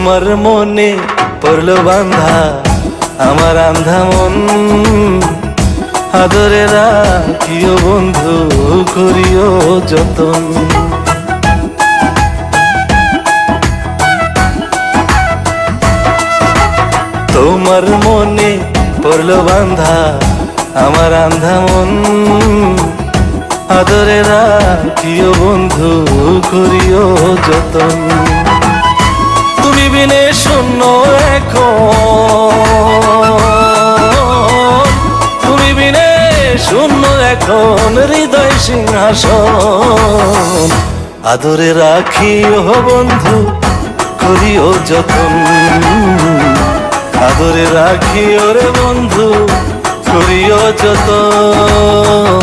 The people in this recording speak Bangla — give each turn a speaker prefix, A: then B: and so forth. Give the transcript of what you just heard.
A: তোমার মনে পড়লো বান্ধা আমার আন্ধা মন, আদরে রাখিও বন্ধু করিও যতন। তোমার মনে পড়লো বান্ধা আমার আন্ধা মন, আদরে রাখিও বন্ধু করিও যতন। তুমি বিনে শূন্য এখন, তুমি বিনে শূন্য এখন হৃদয় সিংহাসন, আদরে রাখিও বন্ধু করিও যতন, আদরে রাখিও রে বন্ধু করিও যতন।